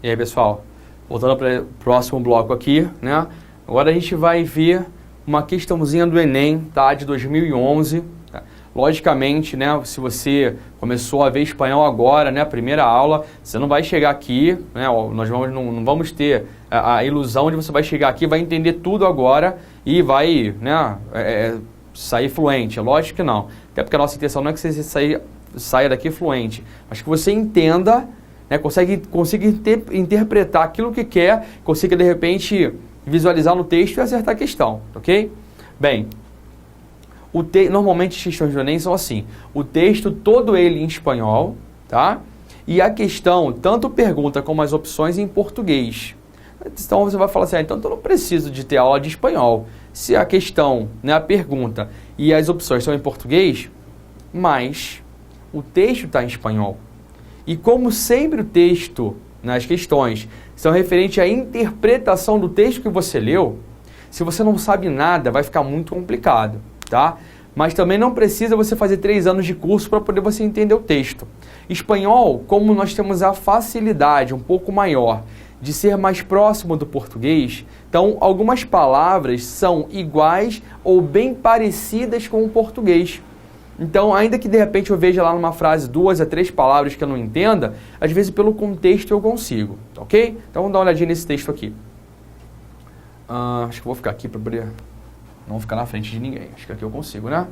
E aí, pessoal, voltando para o próximo bloco aqui, né? Agora a gente vai ver uma questãozinha do Enem, tá? De 2011. Tá? Logicamente, né? Se você começou a ver espanhol agora, né? Primeira aula, você não vai chegar aqui, né? Nós não vamos ter a ilusão de você vai chegar aqui, vai entender tudo agora e vai, né? Sair fluente. Lógico que não. Até porque a nossa intenção não é que você saia daqui fluente, mas que você entenda, né, consiga interpretar aquilo que quer, consiga de repente visualizar no texto e acertar a questão, ok? Bem, normalmente as questões do Enem são assim, o texto todo ele em espanhol, tá? E a questão, tanto pergunta como as opções em português. Então você vai falar assim, então eu não preciso de ter aula de espanhol. Se a questão, né, a pergunta e as opções são em português, mas o texto está em espanhol. E como sempre o texto, nas questões, são referentes à interpretação do texto que você leu, se você não sabe nada, vai ficar muito complicado, tá? Mas também não precisa você fazer 3 anos de curso para poder você entender o texto. Espanhol, como nós temos a facilidade um pouco maior de ser mais próximo do português, então algumas palavras são iguais ou bem parecidas com o português. Então, ainda que de repente eu veja lá numa frase 2 a 3 palavras que eu não entenda, às vezes pelo contexto eu consigo, ok? Então vamos dar uma olhadinha nesse texto aqui. Acho que eu vou ficar aqui para poder não ficar na frente de ninguém. Acho que aqui eu consigo, né?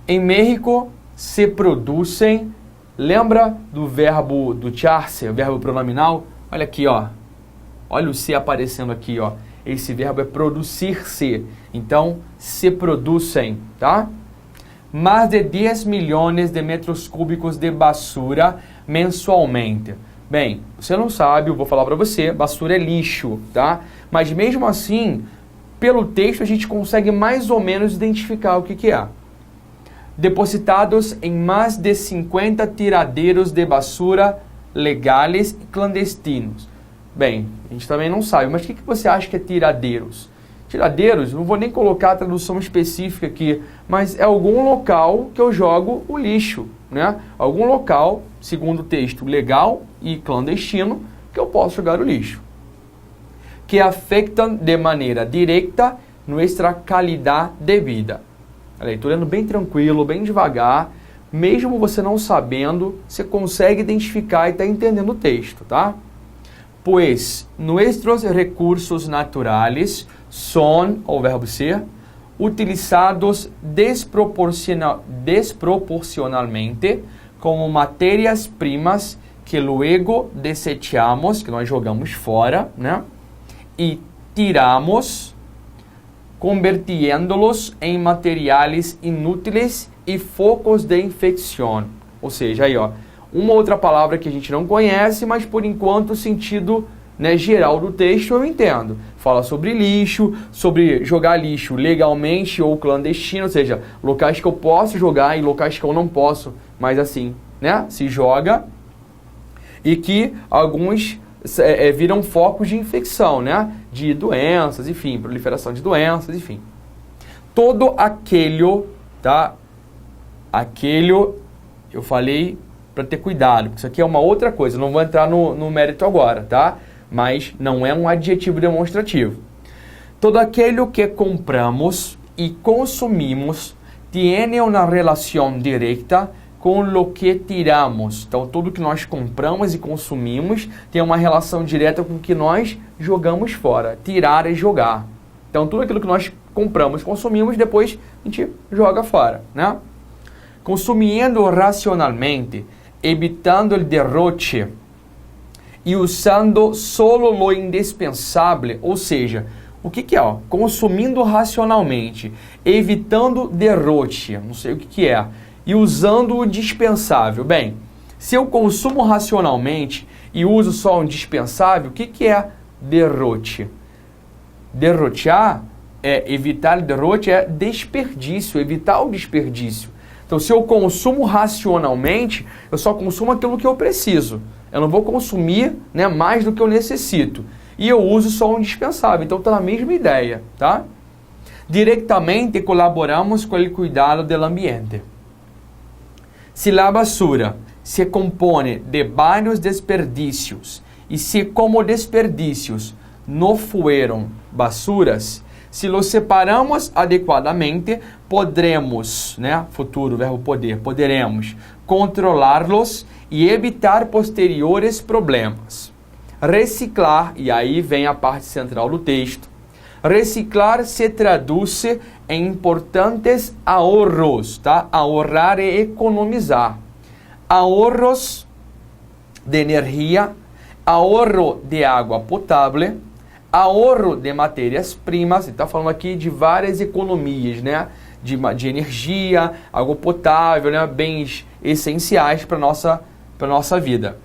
Em México se produzem, lembra do verbo ducharse, o verbo pronominal? Olha aqui, ó. Olha o se aparecendo aqui, ó. Esse verbo é produzir-se. Então, se produzem, tá? Mais de 10 milhões de metros cúbicos de basura mensualmente. Bem, você não sabe, eu vou falar para você, basura é lixo, tá? Mas mesmo assim, pelo texto a gente consegue mais ou menos identificar o que é. Depositados em mais de 50 tiradeiros de basura legais e clandestinos. Bem, a gente também não sabe, mas o que você acha que é tiradeiros? Tiradeiros, não vou nem colocar a tradução específica aqui, mas é algum local que eu jogo o lixo, né? Algum local, segundo o texto, legal e clandestino, que eu posso jogar o lixo. Que afetam de maneira direta nossa qualidade de vida. A leitura é bem tranquilo, bem devagar, mesmo você não sabendo, você consegue identificar e está entendendo o texto, tá? Pois nossos recursos naturais são, o verbo ser, utilizados desproporcionalmente como matérias-primas que luego desechamos, que nós jogamos fora, né? E tiramos, convirtiendo-los em materiais inúteis e focos de infecção. Ou seja, aí, ó, uma outra palavra que a gente não conhece, mas por enquanto o sentido, né, geral do texto eu entendo. Fala sobre lixo, sobre jogar lixo legalmente ou clandestino, ou seja, locais que eu posso jogar e locais que eu não posso, mas assim, né, se joga, e que alguns viram focos de infecção, né, de doenças, enfim, proliferação de doenças, enfim. Todo aquele, tá, aquele, eu falei para ter cuidado, porque isso aqui é uma outra coisa, não vou entrar no mérito agora, tá? Mas não é um adjetivo demonstrativo. Todo aquele que compramos e consumimos tem uma relação direta com o que tiramos. Então, tudo que nós compramos e consumimos tem uma relação direta com o que nós jogamos fora. Tirar é jogar. Então, tudo aquilo que nós compramos, consumimos, depois a gente joga fora, né? Consumindo racionalmente, evitando o derroche e usando solo lo indispensável, ou seja, o que é? Ó? Consumindo racionalmente, evitando derroche, não sei o que é, e usando o dispensável. Bem, se eu consumo racionalmente e uso só o indispensável, o que é derroche? Derrochar é evitar derroche, é desperdício, evitar o desperdício. Então, se eu consumo racionalmente, eu só consumo aquilo que eu preciso. Eu não vou consumir, né, mais do que eu necessito. E eu uso só o indispensável. Então, está na mesma ideia, tá? Diretamente colaboramos com o cuidado do ambiente. Se a basura se compõe de vários desperdícios Y si como desperdicios no fueron basuras, si los separamos adequadamente, podremos, né? Futuro, verbo poder, poderemos controlá-los e evitar posteriores problemas. Reciclar, e aí vem a parte central do texto. Reciclar se traduz em importantes ahorros, tá? Ahorrar é economizar. Ahorros de energia, ahorro de água potável, ahorro de matérias-primas. Está falando aqui de várias economias, né? De energia, água potável, né? Bens essenciais para nossa vida.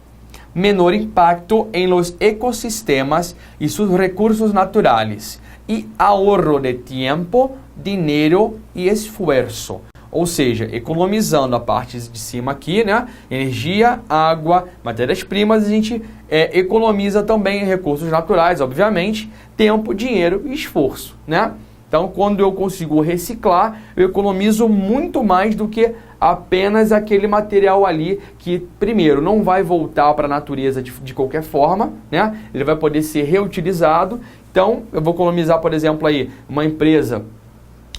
Menor impacto em los ecosistemas e seus recursos naturais. E ahorro de tempo, dinheiro e esforço. Ou seja, economizando a parte de cima aqui, né? Energia, água, matérias-primas, a gente economiza também recursos naturais, obviamente, tempo, dinheiro e esforço, né? Então, quando eu consigo reciclar, eu economizo muito mais do que apenas aquele material ali que, primeiro, não vai voltar para a natureza de qualquer forma, né? Ele vai poder ser reutilizado. Então, eu vou economizar, por exemplo, aí, uma empresa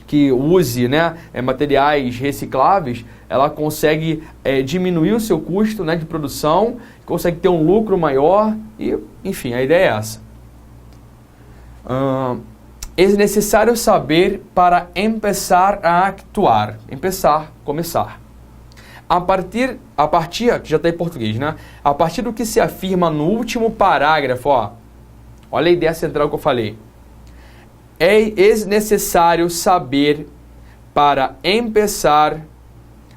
que use, né, materiais recicláveis, ela consegue diminuir o seu custo, né, de produção, consegue ter um lucro maior e, enfim, a ideia é essa. É necessário saber para começar a actuar. Começar. A partir, que já está em português, né? A partir do que se afirma no último parágrafo, ó, olha a ideia central que eu falei. É necessário saber para começar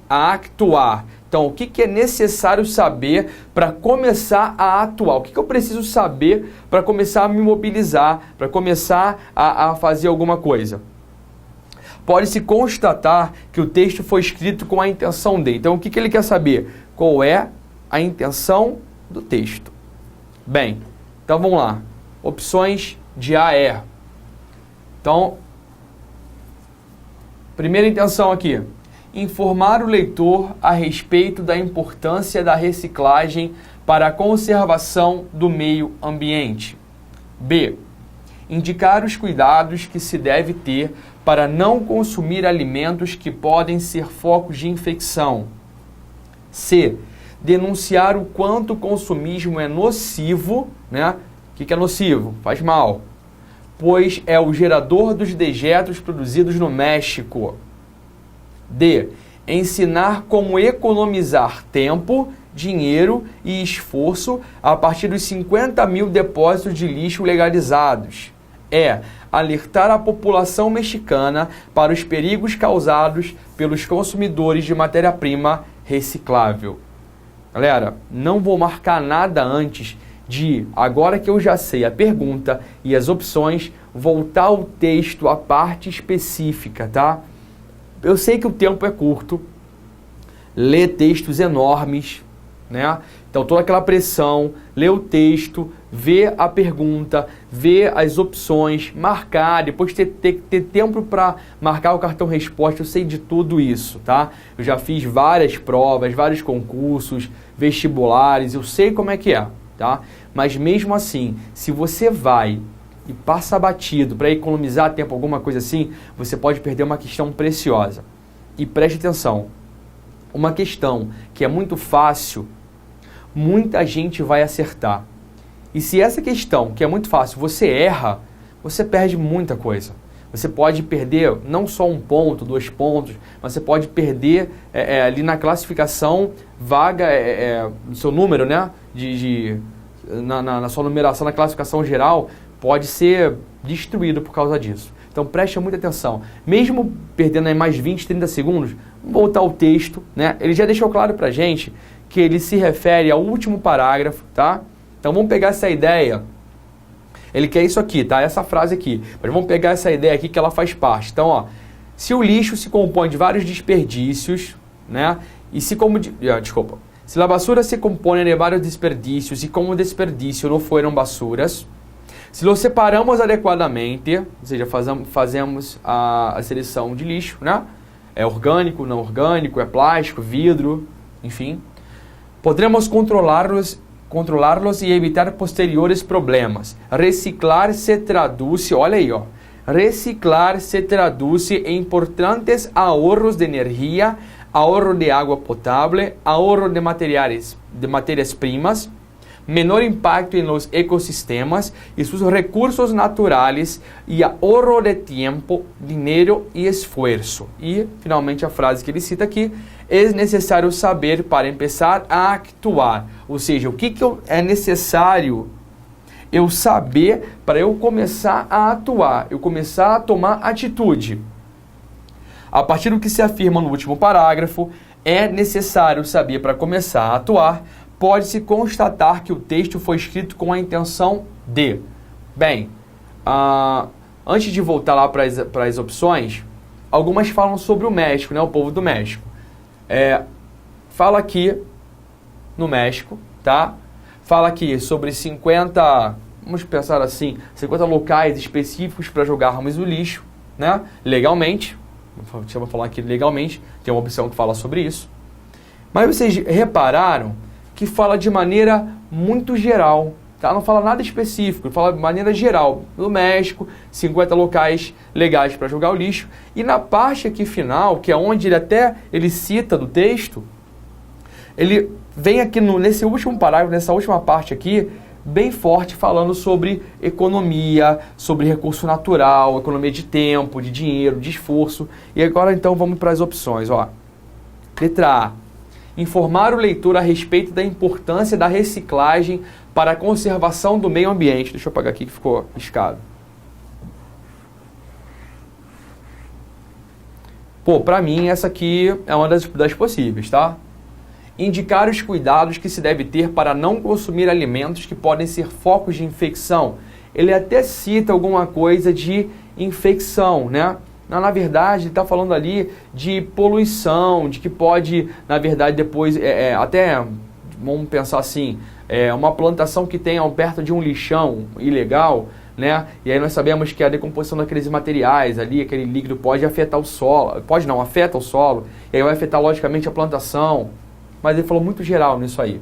a actuar. Então, o que é necessário saber para começar a atuar? O que eu preciso saber para começar a me mobilizar, para começar a fazer alguma coisa? Pode-se constatar que o texto foi escrito com a intenção de. Então, o que ele quer saber? Qual é a intenção do texto? Bem, então vamos lá. Opções de A a E. Então, primeira intenção aqui. Informar o leitor a respeito da importância da reciclagem para a conservação do meio ambiente. B. Indicar os cuidados que se deve ter para não consumir alimentos que podem ser focos de infecção. C. Denunciar o quanto o consumismo é nocivo, né? O que é nocivo? Faz mal, pois é o gerador dos dejetos produzidos no México. D. Ensinar como economizar tempo, dinheiro e esforço a partir dos 50 mil depósitos de lixo legalizados. E. Alertar a população mexicana para os perigos causados pelos consumidores de matéria-prima reciclável. Galera, não vou marcar nada antes de, agora que eu já sei a pergunta e as opções, voltar o texto à parte específica, tá? Eu sei que o tempo é curto, ler textos enormes, né? Então toda aquela pressão, ler o texto, ver a pergunta, ver as opções, marcar, depois ter tempo para marcar o cartão resposta, eu sei de tudo isso, tá? Eu já fiz várias provas, vários concursos, vestibulares, eu sei como é que é, tá? Mas mesmo assim, se você vai e passa batido para economizar tempo, alguma coisa assim, você pode perder uma questão preciosa. E preste atenção, uma questão que é muito fácil, muita gente vai acertar. E se essa questão, que é muito fácil, você erra, você perde muita coisa. Você pode perder não só 1 ponto, 2 pontos, mas você pode perder ali na classificação vaga, no seu número, né? Na sua numeração, na classificação geral, pode ser destruído por causa disso. Então preste muita atenção. Mesmo perdendo aí mais 20, 30 segundos, vamos voltar ao texto, né? Ele já deixou claro pra gente que ele se refere ao último parágrafo, tá? Então vamos pegar essa ideia. Ele quer isso aqui, tá? Essa frase aqui. Mas vamos pegar essa ideia aqui que ela faz parte. Então, ó, se o lixo se compõe de vários desperdícios, né? E se como se a basura se compõe de vários desperdícios e como desperdício não foram basuras, se os separamos adequadamente, ou seja, fazemos a seleção de lixo, né? É orgânico, não orgânico, é plástico, vidro, enfim. Podremos controlá-los e evitar posteriores problemas. Reciclar se traduz, olha aí, ó. Reciclar se traduz em importantes ahorros de energia, ahorro de água potável, ahorro de matérias-primas, menor impacto em los ecosistemas e seus recursos naturais e ahorro de tempo, dinheiro e esforço. E, finalmente, a frase que ele cita aqui, é necessário saber para começar a actuar. Ou seja, o que é necessário eu saber para eu começar a atuar, eu começar a tomar atitude. A partir do que se afirma no último parágrafo, é necessário saber para começar a atuar. Pode-se constatar que o texto foi escrito com a intenção de... Bem, antes de voltar lá para as opções, algumas falam sobre o México, né, o povo do México. Fala aqui no México, tá? Fala aqui sobre 50, vamos pensar assim, 50 locais específicos para jogarmos o lixo, né, legalmente. Deixa eu falar aqui legalmente, tem uma opção que fala sobre isso. Mas vocês repararam que fala de maneira muito geral, tá? Não fala nada específico, fala de maneira geral. No México, 50 locais legais para jogar o lixo. E na parte aqui final, que é onde ele cita do texto, ele vem aqui nesse último parágrafo, nessa última parte aqui, bem forte, falando sobre economia, sobre recurso natural, economia de tempo, de dinheiro, de esforço. E agora então vamos para as opções, ó. Letra A. Informar o leitor a respeito da importância da reciclagem para a conservação do meio ambiente. Deixa eu apagar aqui que ficou riscado. Pô, para mim essa aqui é uma das possíveis, tá? Indicar os cuidados que se deve ter para não consumir alimentos que podem ser focos de infecção. Ele até cita alguma coisa de infecção, né? Na verdade, ele está falando ali de poluição, de que pode, na verdade, depois, até, vamos pensar assim, uma plantação que tenha perto de um lixão ilegal, né? E aí nós sabemos que a decomposição daqueles materiais ali, aquele líquido pode afetar o solo, afeta o solo, e aí vai afetar, logicamente, a plantação. Mas ele falou muito geral nisso aí.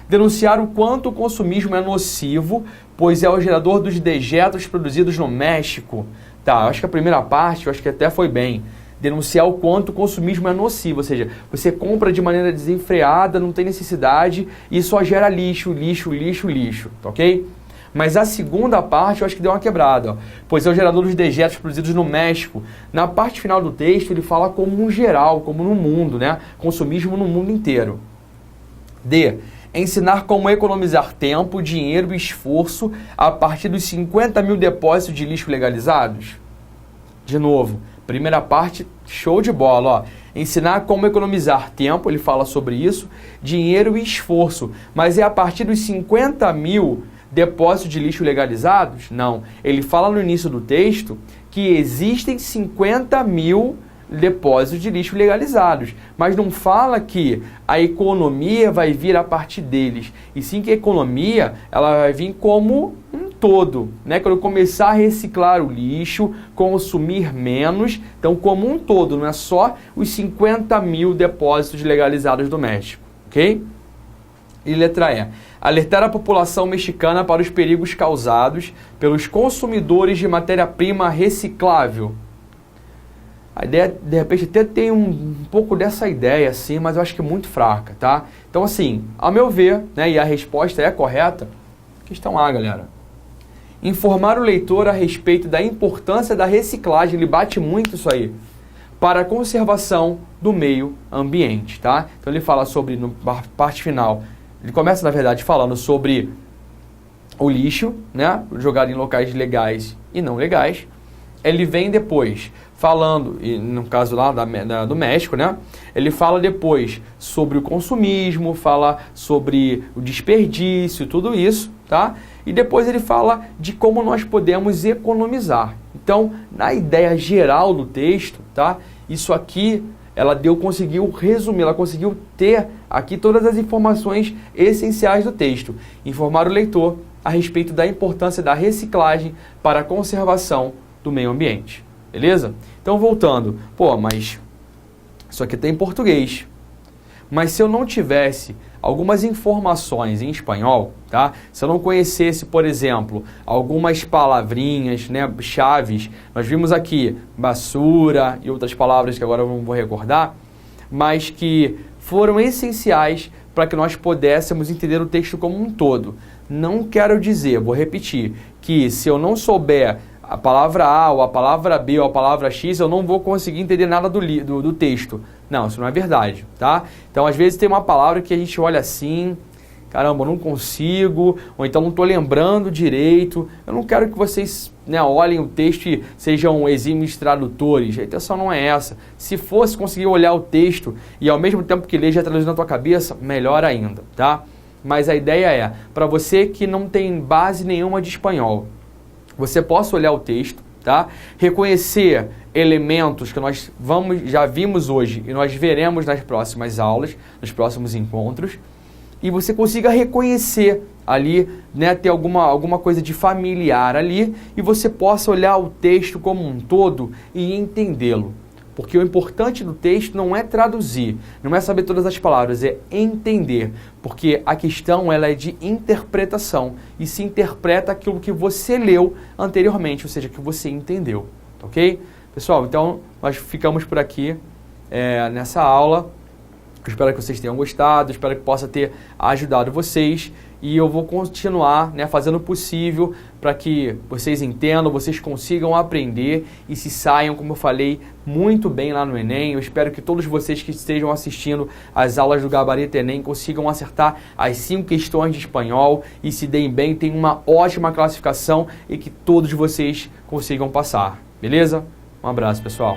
Denunciar o quanto o consumismo é nocivo, pois é o gerador dos dejetos produzidos no México. Tá, acho que a primeira parte, eu acho que até foi bem. Denunciar o quanto o consumismo é nocivo, ou seja, você compra de maneira desenfreada, não tem necessidade e só gera lixo, tá ok? Mas a segunda parte eu acho que deu uma quebrada, ó, pois é o gerador dos dejetos produzidos no México. Na parte final do texto ele fala como um geral, como no mundo, né? Consumismo no mundo inteiro. D. Ensinar como economizar tempo, dinheiro e esforço a partir dos 50 mil depósitos de lixo legalizados. De novo, primeira parte, show de bola, ó. Ensinar como economizar tempo, ele fala sobre isso, dinheiro e esforço. Mas é a partir dos 50 mil depósitos de lixo legalizados? Não. Ele fala no início do texto que existem 50 mil depósitos de lixo legalizados, mas não fala que a economia vai vir a partir deles, e sim que a economia ela vai vir como um todo, né? Quando eu começar a reciclar o lixo, consumir menos, então como um todo, não é só os 50 mil depósitos legalizados do México, ok? E letra E. Alertar a população mexicana para os perigos causados pelos consumidores de matéria-prima reciclável. A ideia, de repente, até tem um pouco dessa ideia, assim, mas eu acho que é muito fraca, tá? Então, assim, a meu ver, né, e a resposta é correta, questão A, galera. Informar o leitor a respeito da importância da reciclagem, ele bate muito isso aí, para a conservação do meio ambiente, tá? Então, ele fala sobre, na parte final, ele começa, na verdade, falando sobre o lixo, né, jogado em locais legais e não legais. Ele vem depois falando, e no caso lá do México, né? Ele fala depois sobre o consumismo, fala sobre o desperdício, tudo isso, tá? E depois ele fala de como nós podemos economizar. Então, na ideia geral do texto, tá? Isso aqui, ela conseguiu resumir, ela conseguiu ter aqui todas as informações essenciais do texto. Informar o leitor a respeito da importância da reciclagem para a conservação do meio ambiente. Beleza? Então, voltando. Pô, mas isso aqui tem em português. Mas se eu não tivesse algumas informações em espanhol, tá? Se eu não conhecesse, por exemplo, algumas palavrinhas, né, chaves, nós vimos aqui basura e outras palavras que agora eu não vou recordar, mas que foram essenciais para que nós pudéssemos entender o texto como um todo. Não quero dizer, vou repetir, que se eu não souber a palavra A, ou a palavra B, ou a palavra X, eu não vou conseguir entender nada do texto. Não, isso não é verdade, tá? Então, às vezes tem uma palavra que a gente olha assim, caramba, eu não consigo, ou então não estou lembrando direito. Eu não quero que vocês, né, olhem o texto e sejam exímios tradutores. A intenção não é essa. Se fosse conseguir olhar o texto e ao mesmo tempo que ler já traduzir na tua cabeça, melhor ainda, tá? Mas a ideia é, para você que não tem base nenhuma de espanhol, você possa olhar o texto, tá? Reconhecer elementos que nós já vimos hoje e nós veremos nas próximas aulas, nos próximos encontros, e você consiga reconhecer ali, né, ter alguma coisa de familiar ali, e você possa olhar o texto como um todo e entendê-lo. Porque o importante do texto não é traduzir, não é saber todas as palavras, é entender. Porque a questão ela é de interpretação e se interpreta aquilo que você leu anteriormente, ou seja, que você entendeu, ok? Pessoal, então nós ficamos por aqui nessa aula. Eu espero que vocês tenham gostado, espero que possa ter ajudado vocês e eu vou continuar, né, fazendo o possível para que vocês entendam, vocês consigam aprender e se saiam, como eu falei, muito bem lá no Enem. Eu espero que todos vocês que estejam assistindo às aulas do Gabarito Enem consigam acertar as 5 questões de espanhol e se deem bem, tenham uma ótima classificação e que todos vocês consigam passar, beleza? Um abraço, pessoal.